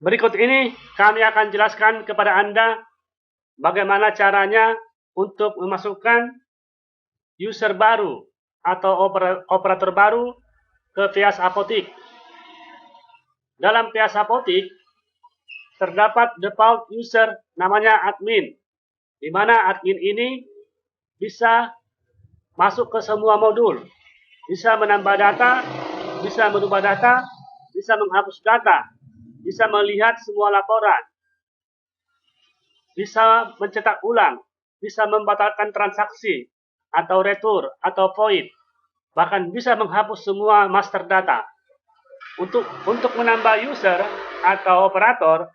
Berikut ini kami akan jelaskan kepada Anda bagaimana caranya untuk memasukkan user baru atau operator baru ke PS Apotik. Dalam PS Apotik terdapat default user namanya admin, di mana admin ini bisa masuk ke semua modul, bisa menambah data, bisa merubah data, bisa menghapus data, bisa melihat semua laporan, bisa mencetak ulang, bisa membatalkan transaksi, atau retur, atau void, bahkan bisa menghapus semua master data. Untuk menambah user atau operator,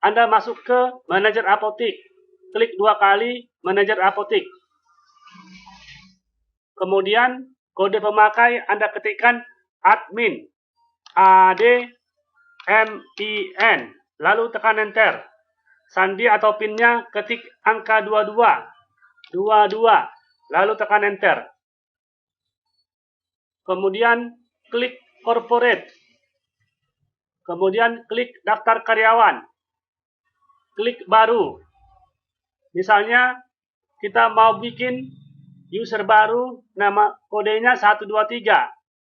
Anda masuk ke manajer apotik, klik 2 kali manajer apotik. Kemudian kode pemakai Anda ketikkan admin, ADMIN, lalu tekan enter. Sandi atau pinnya ketik angka 22, lalu tekan enter. Kemudian klik corporate. Kemudian klik daftar karyawan. Klik baru. Misalnya kita mau bikin user baru, nama kodenya 123.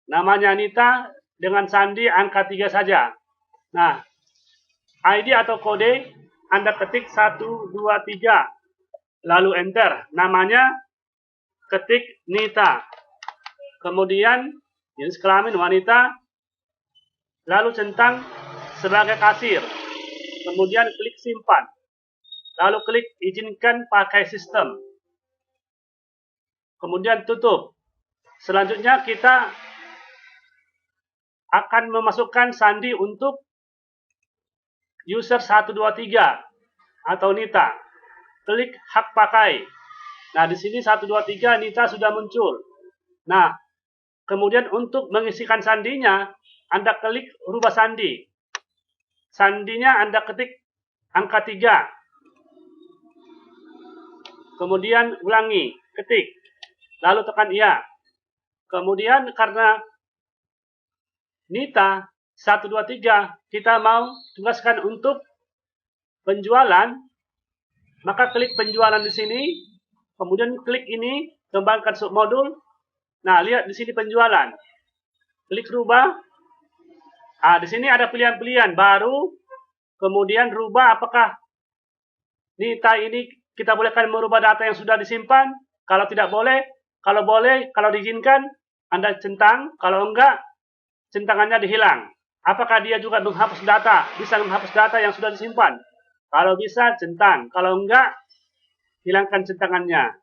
Namanya Nita dengan sandi angka 3 saja. Nah, ID atau kode Anda ketik 123. Lalu enter. Namanya ketik Nita. Kemudian jenis kelamin wanita. Lalu centang sebagai kasir. Kemudian klik simpan. Lalu klik izinkan pakai sistem. Kemudian tutup. Selanjutnya kita akan memasukkan sandi untuk user 123 atau Nita. Klik hak pakai. Nah, di sini 123 Nita sudah muncul. Nah, kemudian untuk mengisikan sandinya, Anda klik rubah sandi. Sandinya Anda ketik angka 3. Kemudian ulangi, ketik. Lalu tekan iya. Kemudian karena Nita 123 kita mau tugaskan untuk penjualan, maka klik penjualan di sini. Kemudian klik ini, kembangkan submodul. Nah, lihat di sini penjualan. Klik rubah. Di sini ada pilihan-pilihan baru. Kemudian rubah apakah Nita ini kita bolehkan merubah data yang sudah disimpan. Kalau tidak boleh, kalau boleh, kalau diizinkan, Anda centang. Kalau enggak, centangannya dihilang. Apakah dia juga menghapus data? Bisa menghapus data yang sudah disimpan. Kalau bisa, centang. Kalau enggak, hilangkan centangannya.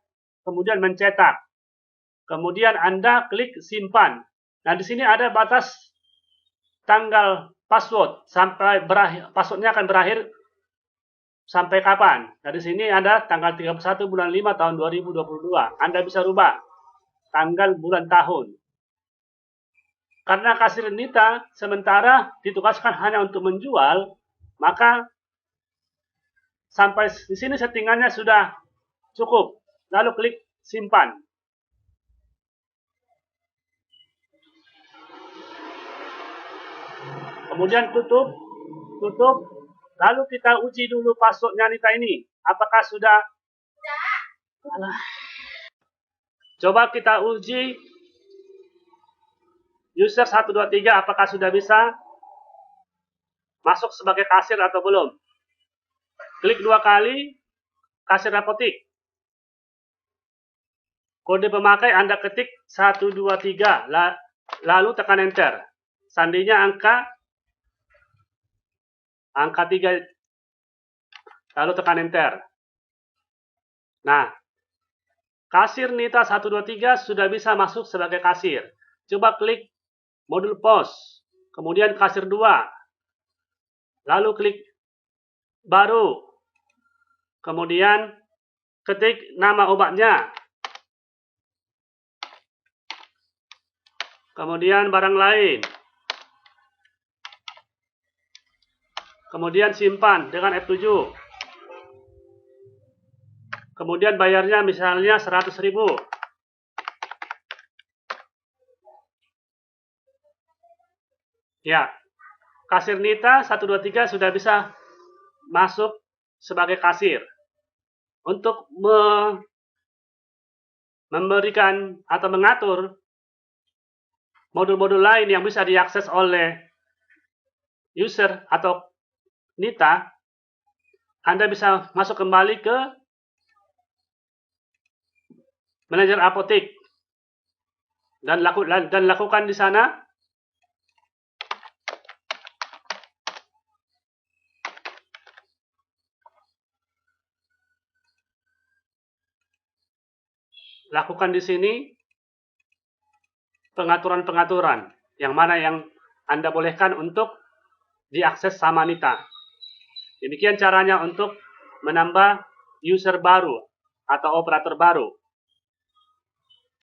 Kemudian mencetak. Kemudian Anda klik simpan. Nah, di sini ada batas tanggal password sampai berakhir. Passwordnya akan berakhir sampai kapan? Nah, di sini ada tanggal 31 bulan 5 tahun 2022. Anda bisa rubah tanggal, bulan, tahun. Karena kasir Nita sementara ditugaskan hanya untuk menjual, maka sampai di sini settingannya sudah cukup. Lalu klik simpan. Kemudian tutup. Lalu kita uji dulu passwordnya Nita ini. Apakah sudah? Coba kita uji user 123 apakah sudah bisa masuk sebagai kasir atau belum. Klik 2 kali kasir apotik. Kode pemakai Anda ketik 123, lalu tekan enter. Sandinya angka 3, lalu tekan enter. Nah, kasir Nita 123 sudah bisa masuk sebagai kasir. Coba klik modul pos, kemudian kasir 2, lalu klik baru, kemudian ketik nama obatnya, kemudian barang lain, kemudian simpan dengan F7, kemudian bayarnya misalnya 100.000. Ya, kasir Nita 123 sudah bisa masuk sebagai kasir. Untuk memberikan atau mengatur modul-modul lain yang bisa diakses oleh user atau Nita, Anda bisa masuk kembali ke manajer apotek dan lakukan di sana pengaturan-pengaturan yang mana yang Anda bolehkan untuk diakses sama Nita. Demikian caranya untuk menambah user baru atau operator baru.